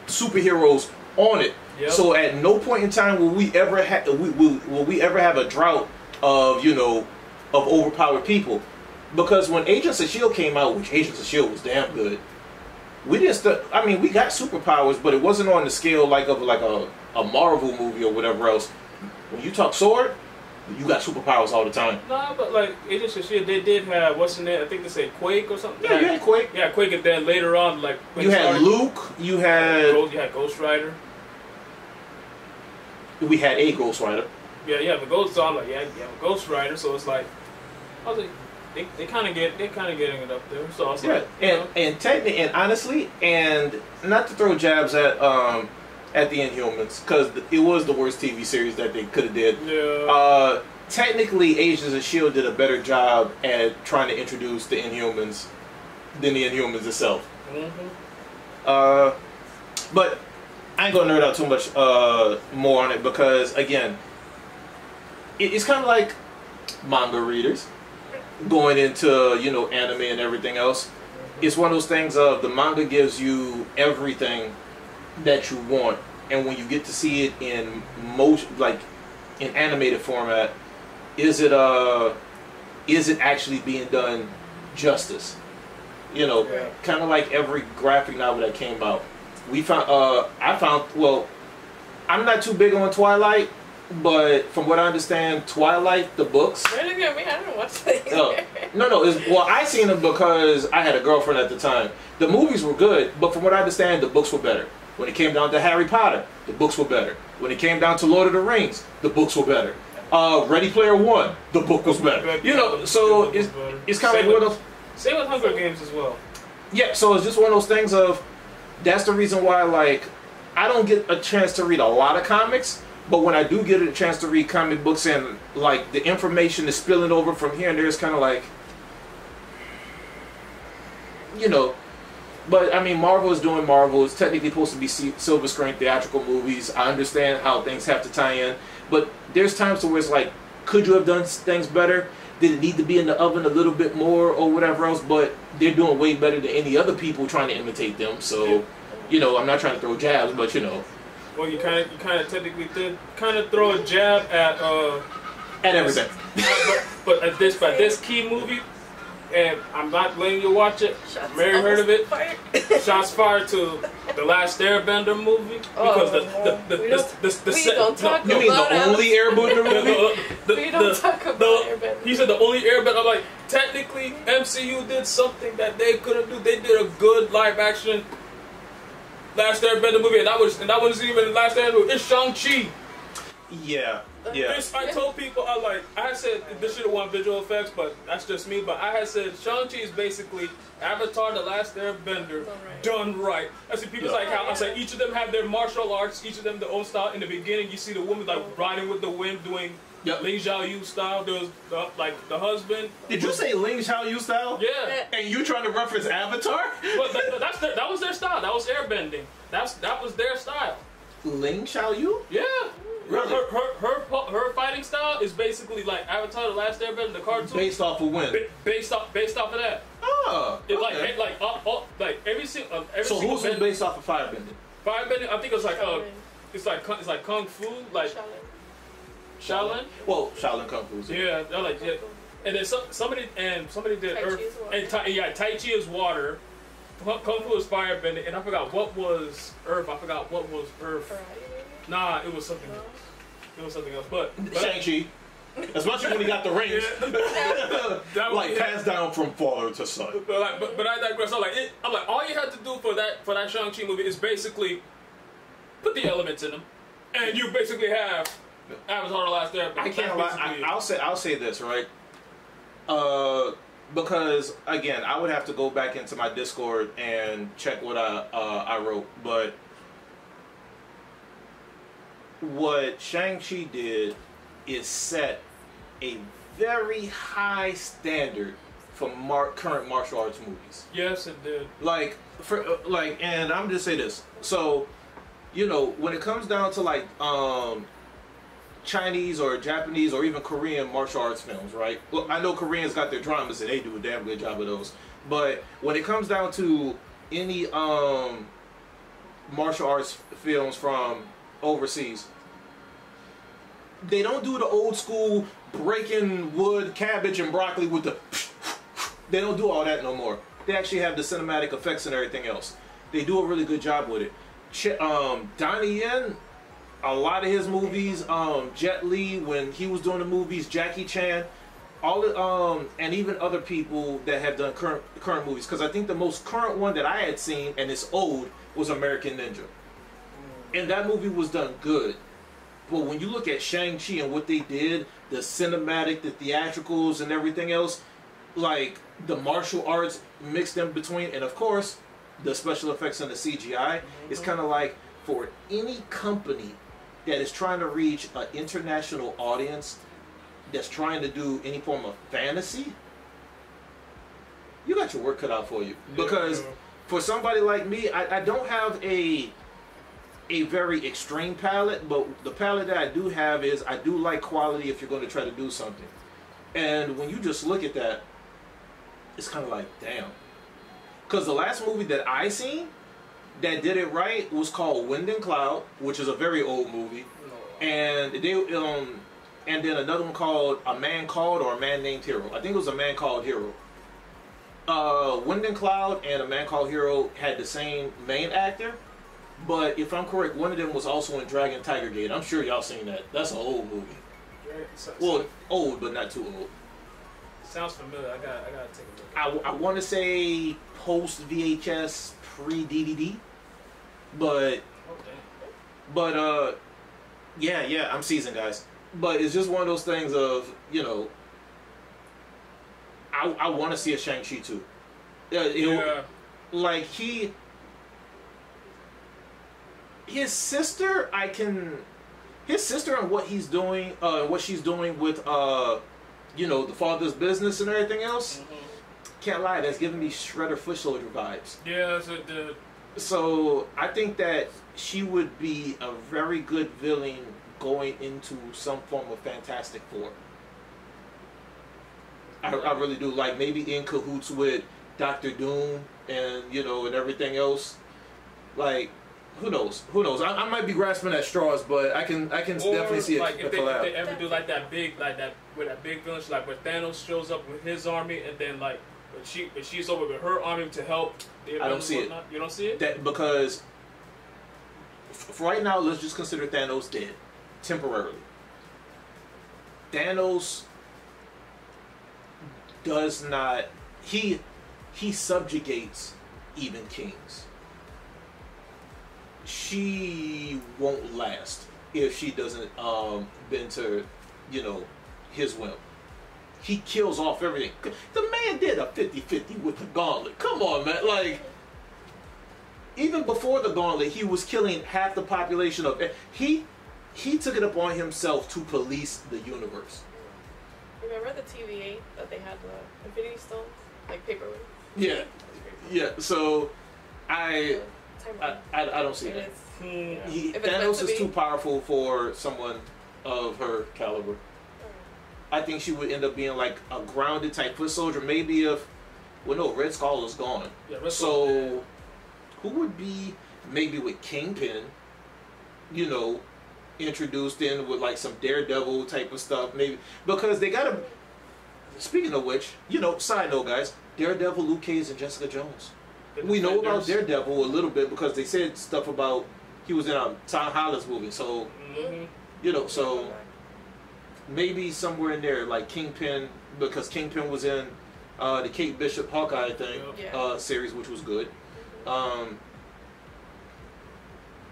superheroes on it. Yep. So at no point in time will we ever have a drought of of overpowered people, because when Agents of S.H.I.E.L.D. came out, which Agents of S.H.I.E.L.D. was damn good, we didn't. I mean, we got superpowers, but it wasn't on the scale like a Marvel movie or whatever else. When you talk sword, you got superpowers all the time. Nah, but like Agents of S.H.I.E.L.D., they did have what's in there? I think they said Quake or something. Yeah, you had Quake. Yeah, Quake, and then later on, like you had Luke. You had Ghost Rider. We had a Ghost Rider. Yeah, the Ghost. So I'm like, yeah, Ghost Rider. So it's like, I was like, they kind of getting it up there. So I was like, and technically, and honestly, and not to throw jabs at the Inhumans, because it was the worst TV series that they could have did. Yeah. Technically, Agents of S.H.I.E.L.D. did a better job at trying to introduce the Inhumans than the Inhumans itself. Mm-hmm. But I ain't gonna nerd out too much more on it, because again, it's kind of like manga readers going into anime and everything else. It's one of those things of the manga gives you everything that you want, and when you get to see it in in animated format, is it actually being done justice? Kind of like every graphic novel that came out. Well, I'm not too big on Twilight, but from what I understand, Twilight, the books. Really? I mean, I didn't watch that. No. I seen them because I had a girlfriend at the time. The movies were good, but from what I understand, the books were better. When it came down to Harry Potter, the books were better. When it came down to Lord of the Rings, the books were better. Ready Player One, the book was better. So it's kind of like one of those. Same with Hunger Games as well. Yeah, so it's just one of those things of. That's the reason why, I don't get a chance to read a lot of comics, but when I do get a chance to read comic books and, the information is spilling over from here and there, it's kind of like, But, I mean, Marvel is doing Marvel. It's technically supposed to be silver screen theatrical movies. I understand how things have to tie in, but there's times where it's like, could you have done things better? Did it need to be in the oven a little bit more or whatever else? But they're doing way better than any other people trying to imitate them. So, I'm not trying to throw jabs, but Well, you kind of technically did kind of throw a jab at everything. but at this key movie, and I'm not letting you watch it. Mary heard of it. Shots fired to the last Airbender movie because we don't talk you mean the only Airbender movie? We don't talk about Airbender. He said the only Airbender. I'm like, technically, MCU did something that they couldn't do. They did a good live action Last Airbender movie, and that wasn't even the Last Airbender movie. It's Shang-Chi. Yeah. I told people, I said this should have won visual effects, but that's just me. But I had said Shang-Chi is basically Avatar: The Last Airbender done right. I see people like how I said each of them have their martial arts, each of them their own style. In the beginning, you see the woman riding with the wind, doing Ling Xiaoyu style. There was the husband. Did you say Ling Xiaoyu style? Yeah. And you trying to reference Avatar? But that was their style. That was airbending. That was their style. Ling Xiaoyu? Yeah. Really? Her fighting style is basically like Avatar: The Last Airbender, the cartoon. Based off of when? Based off of that. Oh. It, okay. every single. So who's based off of Firebending? Firebending, I think it was it's like kung fu, like Shaolin. Well, Shaolin Kung Fu. Yeah, yeah. And then somebody did Tai earth, and Tai Chi is water. Kung Fu is firebending, and I forgot what was earth. I forgot what was earth. Nah, it was something else. It was something else. But Shang-Chi. Especially when he got the rings. Passed down from father to son. But I digress. I'm like, all you had to do for that Shang-Chi movie is basically put the elements in them, and you basically have Avatar: The Last Airbender. I can't lie. I'll say this, right? Because again, I would have to go back into my Discord and check what I wrote, but what Shang-Chi did is set a very high standard for current martial arts movies. Yes, it did. And I'm just say this. So, when it comes down to Chinese or Japanese or even Korean martial arts films, right? Well, I know Koreans got their dramas and they do a damn good job of those. But when it comes down to any martial arts films from overseas. They don't do the old school breaking wood, cabbage, and broccoli with the. They don't do all that no more. They actually have the cinematic effects and everything else. They do a really good job with it. Donnie Yen, a lot of his movies, Jet Li when he was doing the movies, Jackie Chan, and even other people that have done current movies. Because I think the most current one that I had seen, and it's old, was American Ninja, and that movie was done good. But when you look at Shang-Chi and what they did, the cinematic, the theatricals, and everything else, like the martial arts mixed in between, and of course the special effects and the CGI, it's kind of like for any company that is trying to reach an international audience, that's trying to do any form of fantasy, you got your work cut out for you. Because for somebody like me, I don't have a very extreme palette, but the palette that I do have is I do like quality if you're going to try to do something. And when you just look at that, it's kind of like, damn. Because the last movie that I seen that did it right was called Wind and Cloud, which is a very old movie. And they and then another one called A Man Called or A Man Named Hero. I think it was A Man Called Hero. Wind and Cloud and A Man Called Hero had the same main actor. But if I'm correct, one of them was also in Dragon Tiger Gate. I'm sure y'all seen that. That's an old movie. Well, old, but not too old. Sounds familiar. I gotta take a look. I want to say post VHS, pre DVD, but yeah, I'm seasoned, guys. But it's just one of those things of, you know, I want to see a Shang-Chi too. Like his sister and what he's doing, what she's doing with, you know, the father's business and everything else. Can't lie, that's giving me Shredder Foot Soldier vibes. Yeah, that's what the. So I think that she would be a very good villain going into some form of Fantastic Four. I really do. Like maybe in cahoots with Doctor Doom and, you know, and everything else. Like, who knows? Who knows? I might be grasping at straws, but I can definitely see like a if collab. they ever do like that big, like that with that big villain, like where Thanos shows up with his army, and then like when she's over with her army to help. I don't see it. You don't see it? That because for right now, let's just consider Thanos dead temporarily. Thanos does not. He subjugates even kings. She won't last if she doesn't bend to, you know, his whim. He kills off everything. The man did a 50-50 with the gauntlet. Come on, man. Like, even before the gauntlet, he was killing half the population of... He took it upon himself to police the universe. Remember the TVA that they had the Infinity Stones? Like paperweight? Yeah. Yeah, so I don't see that. Thanos is too powerful for someone of her caliber. I think she would end up being like a grounded type foot soldier. Maybe if, well, no, Red Skull is gone. Yeah, so who would be maybe with Kingpin, you know, introduced in with like some Daredevil type of stuff, maybe, because they gotta. Speaking of which, you know, side note, guys, Daredevil, Luke Cage, and Jessica Jones. We know about Daredevil a little bit because they said stuff about he was in a Tom Holland's movie, so you know, so maybe somewhere in there, like Kingpin, because Kingpin was in the Kate Bishop Hawkeye thing series, which was good. But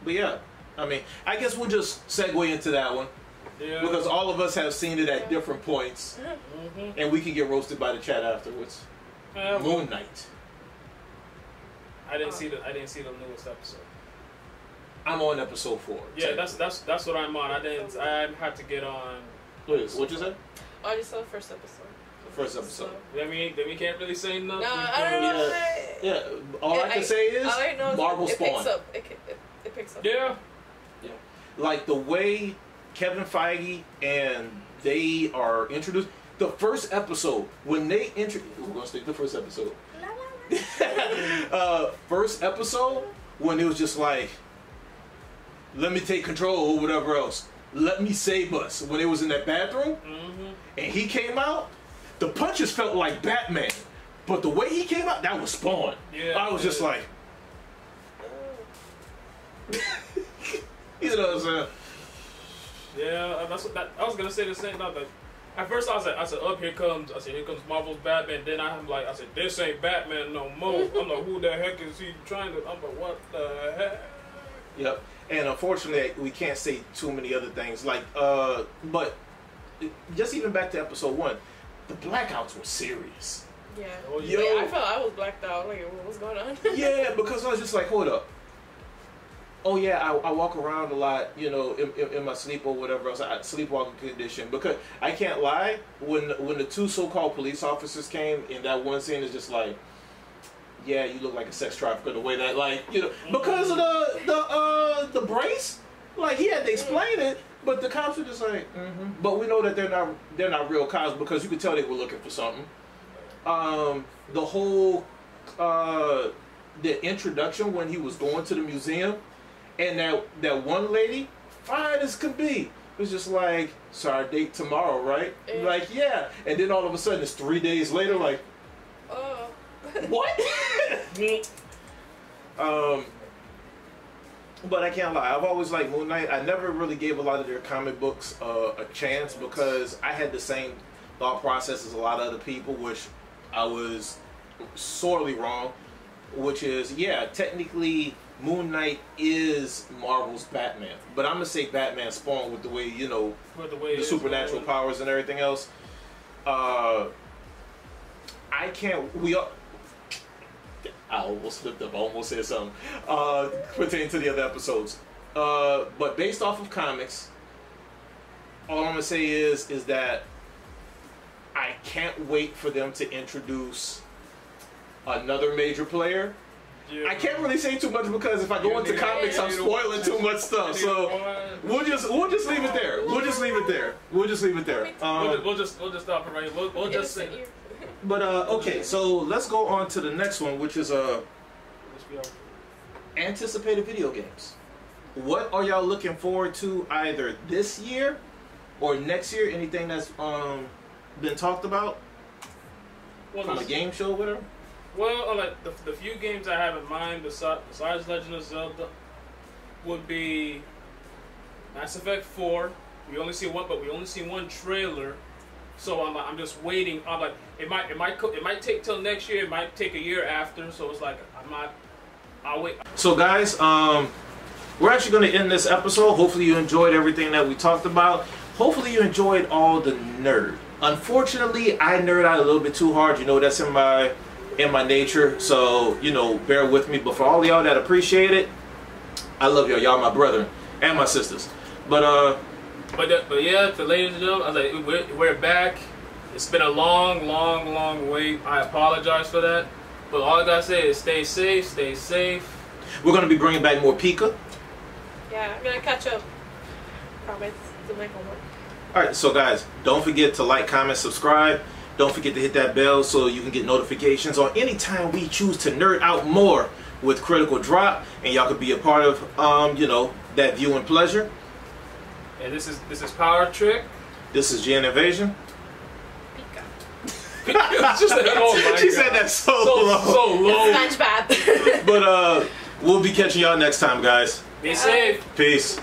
yeah, I mean, I guess we'll just segue into that one because all of us have seen it at different points, and we can get roasted by the chat afterwards. Moon Knight. I didn't see the newest episode. I'm on episode 4. Yeah, that's what I'm on. I had to get on. What'd you say? Oh, I just saw the first episode. First episode. Then we can't really say nothing. No, I don't know. Yeah. All I can say is Marvel Spawn. It picks up. Yeah. Yeah. Like the way Kevin Feige and they are introduced. The first episode when they introduced. We're gonna stick the first episode. First episode when it was just like let me take control or whatever else. Let me save us. When it was in that bathroom, and he came out, the punches felt like Batman. But the way he came out, that was Spawn. Yeah, I was just like... you know what I'm saying? Yeah, that's what I was gonna say the same. Not that. At first I said, up here comes Marvel's Batman. Then I said, this ain't Batman no more. I'm like, who the heck is he trying to? I'm like, what the heck? Yep. And unfortunately, we can't say too many other things. Like, but just even back to episode 1, the blackouts were serious. Yeah. Oh, Yo. I felt I was blacked out. Like, what's going on? Yeah, because I was just like, hold up. Oh yeah, I walk around a lot, you know, in my sleep or whatever else, sleepwalking condition. Because I can't lie, when the 2 so-called police officers came in that one scene, is just like, yeah, you look like a sex trafficker. The way that, like, you know, because of the brace, like he had to explain it, but the cops were just like, But we know that they're not real cops because you could tell they were looking for something. The whole the introduction when he was going to the museum. And that one lady, fine as can be, was just like, so our date tomorrow, right? Yeah. Like, yeah. And then all of a sudden, it's 3 days later, like, what? But I can't lie. I've always liked Moon Knight. I never really gave a lot of their comic books a chance because I had the same thought process as a lot of other people, which I was sorely wrong. Which is, yeah, technically Moon Knight is Marvel's Batman, but I'm gonna say Batman Spawn with the way, you know, the supernatural powers and everything else. I almost flipped up. I almost said something pertaining to the other episodes. But based off of comics, all I'm gonna say is that I can't wait for them to introduce another major player. Yeah. I can't really say too much because if I go into comics, I'm spoiling too much stuff. So we'll just leave it there. We'll just leave it there. We'll just stop it right here. We'll just say. But okay, so let's go on to the next one, which is anticipated video games. What are y'all looking forward to either this year or next year? Anything that's been talked about from a game show, whatever. Well, like the few games I have in mind besides Legend of Zelda would be Mass Effect 4. We only see one trailer, so I'm just waiting. I'm like, it might take till next year. It might take a year after. So it's like I'll wait. So guys, we're actually going to end this episode. Hopefully you enjoyed everything that we talked about. Hopefully you enjoyed all the nerd. Unfortunately, I nerd out a little bit too hard. You know, that's in my nature, so, you know, bear with me. But for all y'all that appreciate it, I love y'all. Y'all my brethren and my sisters. But yeah, for ladies and gentlemen, I was like, we're back. It's been a long wait. I apologize for that. But all I gotta say is stay safe, stay safe. We're gonna be bringing back more Pika. Yeah, I'm gonna catch up. Promise to my homework. Alright, so guys, don't forget to like, comment, subscribe. Don't forget to hit that bell so you can get notifications on any time we choose to nerd out more with Critical Drop, and y'all could be a part of, you know, that viewing pleasure. And this is Power Trick. This is Gen Invasion. Pika. She said that so low. SpongeBob. But we'll be catching y'all next time, guys. Be safe. Peace.